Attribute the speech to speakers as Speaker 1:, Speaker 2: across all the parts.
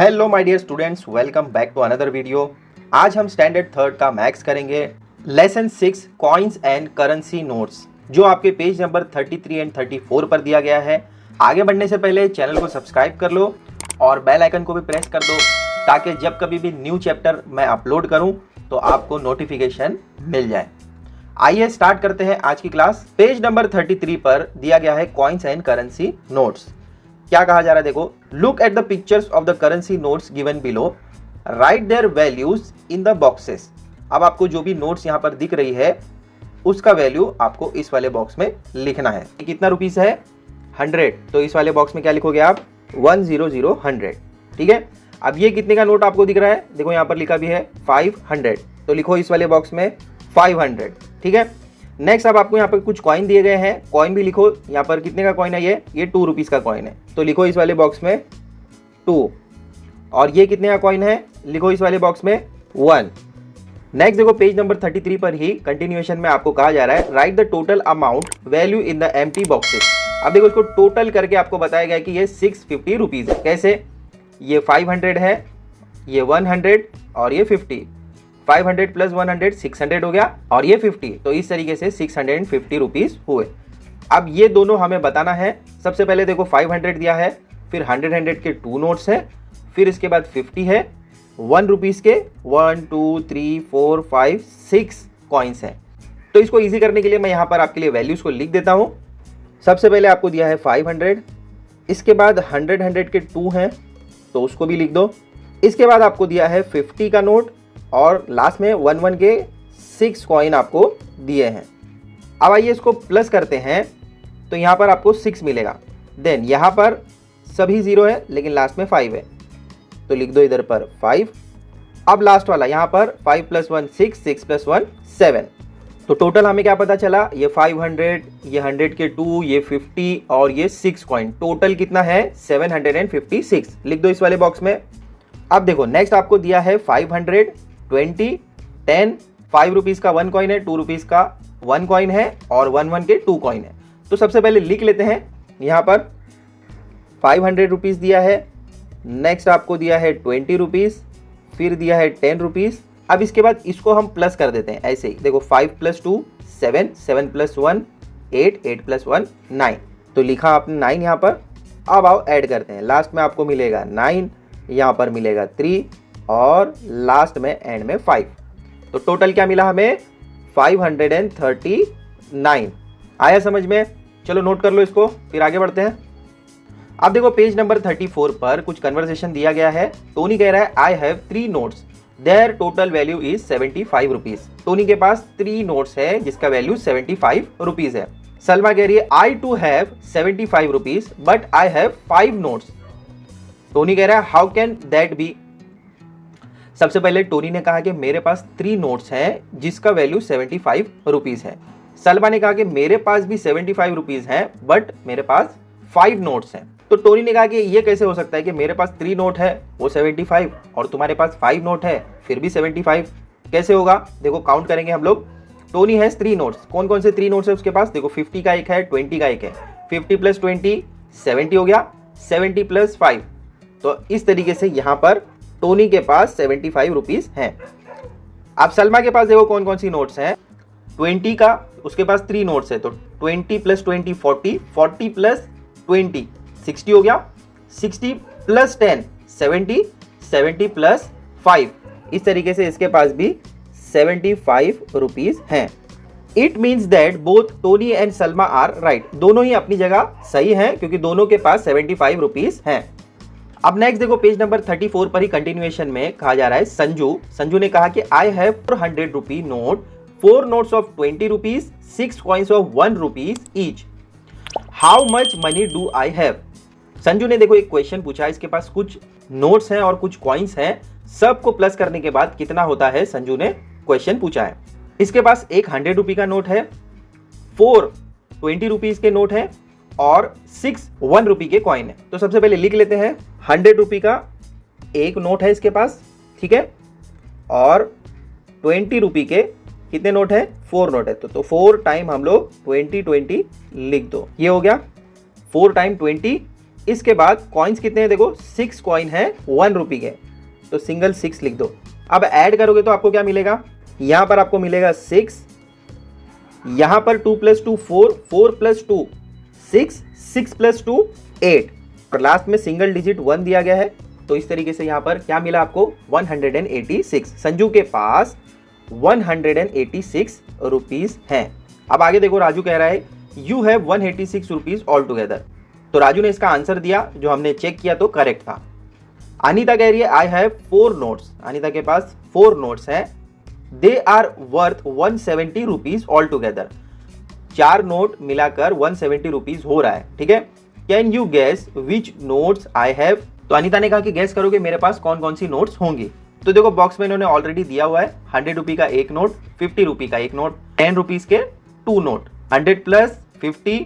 Speaker 1: Hello my dear students, welcome back to another video. आज हम standard third का maths करेंगे। Lesson 6 coins and currency notes, जो आपके पेज नंबर 33 एंड 34 पर दिया गया है। आगे बढ़ने से पहले चैनल को सब्सक्राइब कर लो और बेल आइकन को भी प्रेस कर दो, ताकि जब कभी भी न्यू चैप्टर मैं अपलोड करूं तो आपको नोटिफिकेशन मिल जाए। आइए स्टार्ट करते हैं आज की क्लास। पेज नंबर 33 पर दिया गया है कॉइन्स एंड करेंसी नोट्स। क्या कहा जा रहा है, देखो, look at the pictures of the currency notes given below, right there values in the boxes. अब आपको जो भी नोट्स यहाँ पर दिख रही है उसका वैल्यू आपको इस वाले बॉक्स में लिखना है। कितना रुपीस है? 100, तो इस वाले बॉक्स में क्या लिखोगे आप? 100 100। ठीक है। अब ये कितने का नोट आपको दिख रहा है? देखो यहाँ पर लिखा भी है 500, तो लिखो इस वाले बॉक्स में 500। ठीक है। नेक्स्ट, अब आपको यहाँ पर कुछ कॉइन दिए गए हैं, कॉइन भी लिखो। यहाँ पर कितने का कॉइन है? ये 2 रुपीस का कॉइन है, तो लिखो इस वाले बॉक्स में 2। और ये कितने का कॉइन है? लिखो इस वाले बॉक्स में 1। नेक्स्ट देखो, पेज नंबर 33 पर ही कंटिन्यूएशन में आपको कहा जा रहा है right the total amount value in the empty boxes. अब देखो, इसको टोटल करके आपको बताया गया कि ये 650 रुपीज है। कैसे? ये 500 है, ये 100 और ये 50। 500 प्लस 100 600 हो गया, और ये 50, तो इस तरीके से 650 रुपीज हुए। अब ये दोनों हमें बताना है। सबसे पहले देखो 500 दिया है, फिर 100 के 2 नोट्स है, फिर इसके बाद 50 है, 1 रुपीज के 1 2 3 4 5 6 कॉइन्स हैं। तो इसको इजी करने के लिए मैं यहाँ पर आपके लिए वैल्यूज को लिख देता हूँ। सबसे पहले आपको दिया है 500, इसके बाद 100 के 2 हैं, तो उसको भी लिख दो। इसके बाद आपको दिया है 50 का नोट, और लास्ट में 1 के 6 कॉइन आपको दिए हैं। अब आइए इसको प्लस करते हैं, तो यहाँ पर आपको 6 मिलेगा। देन यहाँ पर सभी 0 है, लेकिन लास्ट में 5 है, तो लिख दो इधर पर 5। अब लास्ट वाला यहाँ पर 5 + 1 6, 6 + 1 7। तो टोटल हमें क्या पता चला? ये 500, ये 100 के 2, ये 50 और ये 6 कॉइन। टोटल कितना है? 756। लिख दो इस वाले बॉक्स में। अब देखो, नेक्स्ट आपको दिया है 500, 20, 10, 5 रुपीज का 1 कॉइन है, 2 रुपीज का 1 कॉइन है, और 1 के 2 कॉइन है। तो सबसे पहले लिख लेते हैं। यहाँ पर 500 रुपीज दिया है, नेक्स्ट आपको दिया है 20 रुपीज, फिर दिया है 10 रुपीज। अब इसके बाद इसको हम प्लस कर देते हैं ऐसे ही। देखो 5 + 2 7, 7 + 1 8, 8 + 1 9, तो लिखा आपने 9 यहाँ पर। अब आओ ऐड करते हैं। लास्ट में आपको मिलेगा 9, यहाँ पर मिलेगा 3, और लास्ट में एंड में 5। तो टोटल क्या मिला हमें? 539। आया समझ में? चलो नोट कर लो इसको, फिर आगे बढ़ते हैं। अब देखो, पेज नंबर 34 पर कुछ कन्वर्सेशन दिया गया है। टोनी कह रहा है I have 3 notes, their total value is 75 rupees. Tony के पास 3 नोट्स है जिसका वैल्यू 75 रुपीज है। सलमा कह रही है I to have 75 rupees but I have 5 notes. Tony कह रहा है हाउ कैन दैट बी। सबसे पहले टोनी ने कहा कि मेरे पास 3 नोट्स हैं जिसका वैल्यू 75 रुपीज है। सलमा ने कहा कि मेरे पास भी 75 रुपीज हैं, बट मेरे पास 5 नोट्स हैं। तो टोनी ने कहा कि ये कैसे हो सकता है कि मेरे पास 3 नोट है वो 75, और तुम्हारे पास 5 नोट है फिर भी 75, कैसे होगा? देखो काउंट करेंगे हम लोग। Tony has 3 notes. कौन कौन से 3 नोट्स है उसके पास? देखो 50 का एक है, 20 का एक है। 50 + 20 70 हो गया, 70 + 5। तो इस तरीके से यहाँ पर टोनी के पास 75 रुपीज हैं। अब सलमा के पास देखो कौन कौन सी नोट्स हैं। 20 का उसके पास 3 नोट्स है, तो 20 + 20 40, 40 + 20 60 हो गया, 60 + 10 70, 70 + 5। इस तरीके से इसके पास भी 75 रुपीज हैं। It means that both Tony and Salma are right. दोनों ही अपनी जगह सही हैं, क्योंकि दोनों के पास 75 रुपीज हैं। अब नेक्स्ट देखो, पेज नंबर 34 पर ही कंटिन्यूएशन में कहा जा रहा है संजू ने कहा कि I have 400 rupee note, 4 notes of 20 rupees, 6 coins of 1 rupees each. How much money do I have. Sanju ने देखो एक क्वेश्चन पूछा, इसके पास कुछ नोट्स हैं और कुछ कॉइन्स हैं, सबको प्लस करने के बाद कितना होता है, संजू ने क्वेश्चन पूछा है। इसके पास एक 100 रुपी का नोट है, 4 20 रुपीज के नोट है, और 6 1 रुपी के कॉइन है। तो सबसे पहले लिख लेते हैं। 100 रुपी का एक नोट है इसके पास, ठीक है, और 20 रुपी के कितने नोट है? 4 नोट है। तो 4 टाइम हम लोग 20 20 लिख दो। ये हो गया 4 टाइम 20 इसके बाद कॉइन्स कितने हैं देखो, 6 कॉइन है 1 रुपी के, तो सिंगल 6 लिख दो। अब ऐड करोगे तो आपको क्या मिलेगा, यहां पर आपको मिलेगा 6, यहां पर 2 + 2 4, 4 + 2 6, 6 + 2 8, और लास्ट में सिंगल डिजिट 1 दिया गया है। तो इस तरीके से यहां पर क्या मिला आपको, 186। संजू के पास 186 रुपीज हैं। अब आगे देखो, राजू कह रहा है you have 186 rupees all together. तो राजू ने इसका आंसर दिया, जो हमने चेक किया तो करेक्ट था। अनीता कह रही है आई हैव 4 नोट्स। अनीता के पास 4 नोट्स हैं, they are worth 170 rupees all together. 4 note मिलाकर 170 रुपीज हो रहा है, ठीक है। Can you guess which notes I have. तो अनीता ने कहा कि गेस करो कि मेरे पास कौन कौन सी नोट्स होंगी। तो देखो बॉक्स में इन्होंने ऑलरेडी दिया हुआ है 100 रुपी का एक नोट, 50 रुपी का एक नोट, 10 रुपीज के 2 नोट, 100 + 50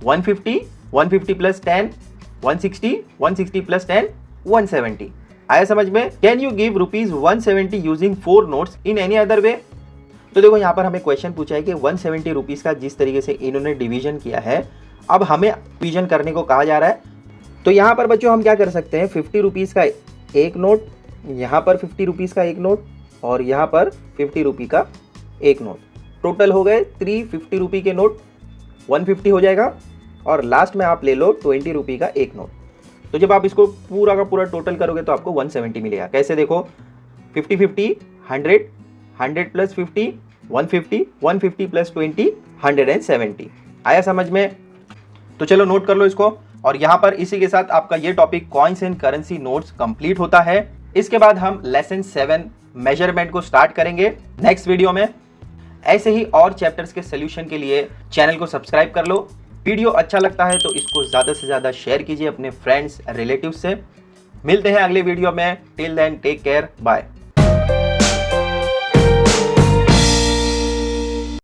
Speaker 1: 150, 150 + 10 160, 160 + 10 170। आया समझ में। Can you give rupees 170 using 4 notes in any other way. तो देखो यहाँ पर हमें क्वेश्चन पूछा है कि 170 रुपीज का जिस तरीके से इन्होंने डिवीजन किया है, अब हमें डिवीजन करने को कहा जा रहा है। तो यहाँ पर बच्चों हम क्या कर सकते हैं, 50 रुपीज का एक नोट, यहाँ पर 50 रुपीज का एक नोट, और यहाँ पर 50 रुपी का एक नोट, टोटल हो गए 350 रुपी के नोट, 150 हो जाएगा, और लास्ट में आप ले लो 20 रुपी का एक नोट। तो जब आप इसको पूरा का पूरा टोटल करोगे तो आपको 170 मिलेगा। कैसे देखो, 50-50 100, 100 + 50 150, 150 + 20 170। आया समझ में। तो चलो नोट कर लो इसको। और यहाँ पर इसी के साथ आपका ये topic coins and currency notes complete होता है। इसके बाद हम लेसन 7 मेजरमेंट को स्टार्ट करेंगे नेक्स्ट वीडियो में। ऐसे ही और चैप्टर्स के सोल्यूशन के लिए चैनल को सब्सक्राइब कर लो। वीडियो अच्छा लगता है तो इसको ज़्यादा से ज़्यादा शेयर कीजिए अपने फ्रेंड्स रिलेटिव्स से। मिलते हैं अगले वीडियो में। Till then take care, bye.